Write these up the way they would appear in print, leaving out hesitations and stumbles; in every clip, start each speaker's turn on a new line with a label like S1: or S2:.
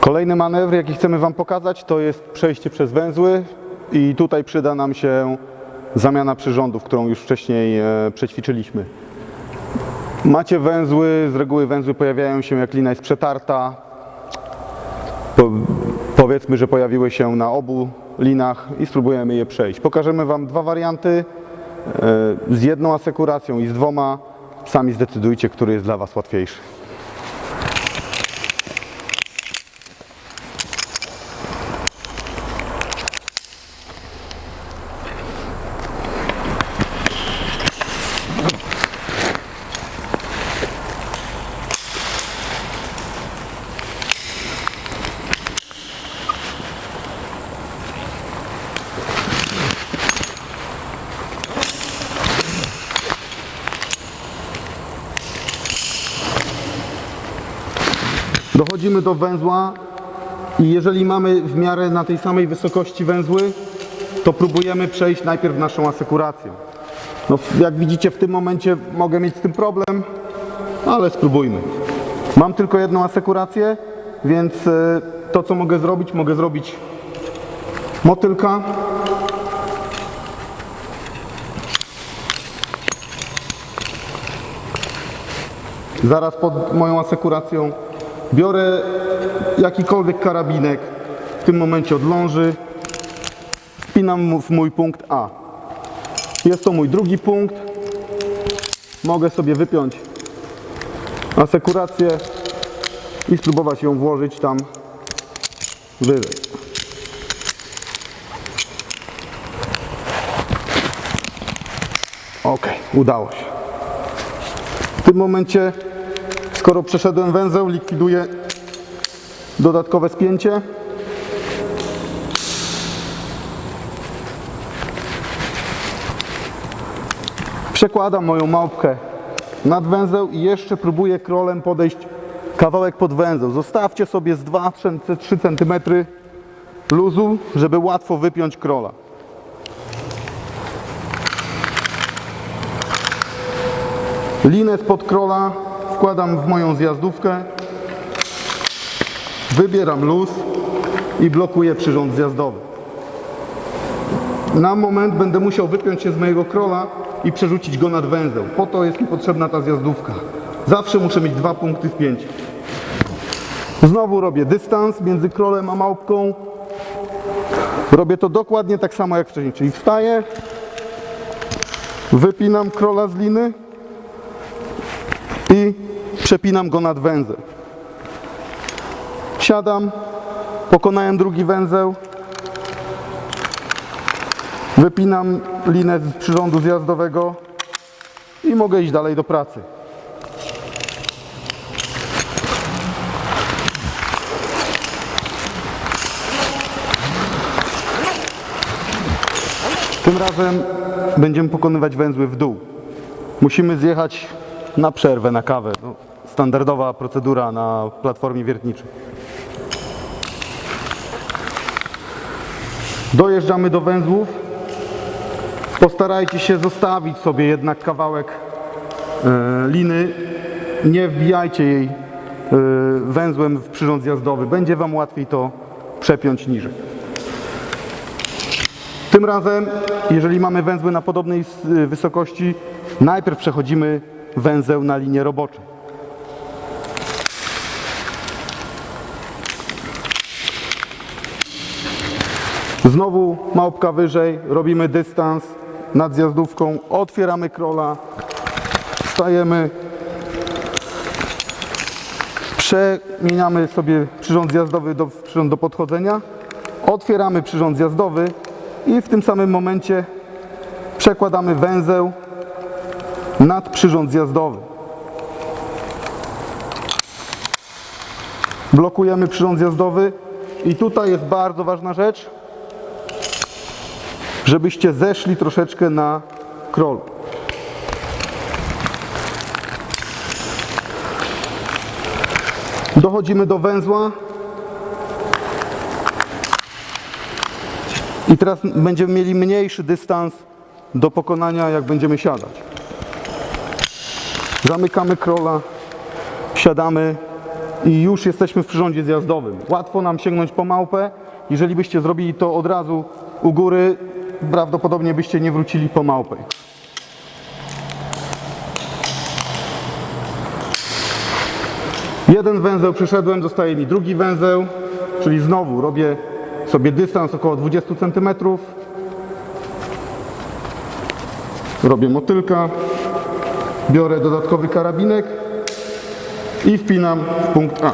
S1: Kolejny manewr, jaki chcemy Wam pokazać, to jest przejście przez węzły i tutaj przyda nam się zamiana przyrządów, którą już wcześniej przećwiczyliśmy. Macie węzły, z reguły węzły pojawiają się, jak lina jest przetarta. Powiedzmy, że pojawiły się na obu linach i spróbujemy je przejść. Pokażemy Wam dwa warianty z jedną asekuracją i z dwoma. Sami zdecydujcie, który jest dla Was łatwiejszy. Dochodzimy do węzła i jeżeli mamy w miarę na tej samej wysokości węzły, to próbujemy przejść najpierw naszą asekurację. No, jak widzicie, w tym momencie mogę mieć z tym problem, ale spróbujmy. Mam tylko jedną asekurację, więc to, co mogę zrobić motylka. Zaraz pod moją asekuracją biorę jakikolwiek karabinek, w tym momencie od ląży, wpinam w mój punkt A. Jest to mój drugi punkt. Mogę sobie wypiąć asekurację i spróbować ją włożyć tam wyżej. Ok, udało się. W tym momencie, skoro przeszedłem węzeł, likwiduję dodatkowe spięcie. Przekładam moją małpkę nad węzeł i jeszcze próbuję krolem podejść kawałek pod węzeł. Zostawcie sobie z 2-3 cm luzu, żeby łatwo wypiąć krola. Linę spod krola wkładam w moją zjazdówkę, wybieram luz i blokuję przyrząd zjazdowy. Na moment będę musiał wypiąć się z mojego krola i przerzucić go nad węzeł. Po to jest mi potrzebna ta zjazdówka. Zawsze muszę mieć dwa punkty wpięcia. Znowu robię dystans między krolem a małpką. Robię to dokładnie tak samo jak wcześniej, czyli wstaję, wypinam krola z liny i przepinam go nad węzeł. Siadam, pokonałem drugi węzeł, wypinam linę z przyrządu zjazdowego i mogę iść dalej do pracy. Tym razem będziemy pokonywać węzły w dół. Musimy zjechać na przerwę, na kawę. Standardowa procedura na platformie wiertniczej. Dojeżdżamy do węzłów. Postarajcie się zostawić sobie jednak kawałek liny. Nie wbijajcie jej węzłem w przyrząd zjazdowy. Będzie Wam łatwiej to przepiąć niżej. Tym razem, jeżeli mamy węzły na podobnej wysokości, najpierw przechodzimy węzeł na linię roboczą. Znowu małpka wyżej, robimy dystans nad zjazdówką, otwieramy krola, wstajemy, przemieniamy sobie przyrząd zjazdowy w przyrząd do podchodzenia, otwieramy przyrząd zjazdowy i w tym samym momencie przekładamy węzeł nad przyrząd zjazdowy. Blokujemy przyrząd zjazdowy i tutaj jest bardzo ważna rzecz, żebyście zeszli troszeczkę na krolu. Dochodzimy do węzła i teraz będziemy mieli mniejszy dystans do pokonania, jak będziemy siadać. Zamykamy krola, siadamy i już jesteśmy w przyrządzie zjazdowym. Łatwo nam sięgnąć po małpę. Jeżeli byście zrobili to od razu u góry, prawdopodobnie byście nie wrócili po małpę. Jeden węzeł przeszedłem, zostaje mi drugi węzeł, czyli znowu robię sobie dystans około 20 cm. Robię motylka, biorę dodatkowy karabinek i wpinam w punkt A.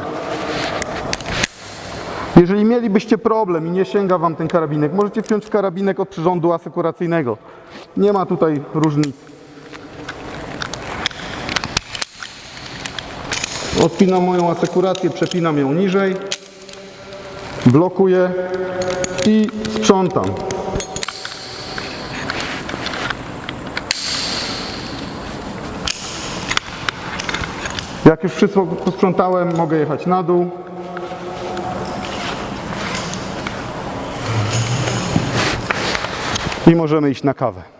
S1: Jeżeli mielibyście problem i nie sięga Wam ten karabinek, możecie wpiąć w karabinek od przyrządu asekuracyjnego. Nie ma tutaj różnic. Odpinam moją asekurację, przepinam ją niżej, blokuję i sprzątam. Jak już wszystko posprzątałem, mogę jechać na dół. I możemy iść na kawę.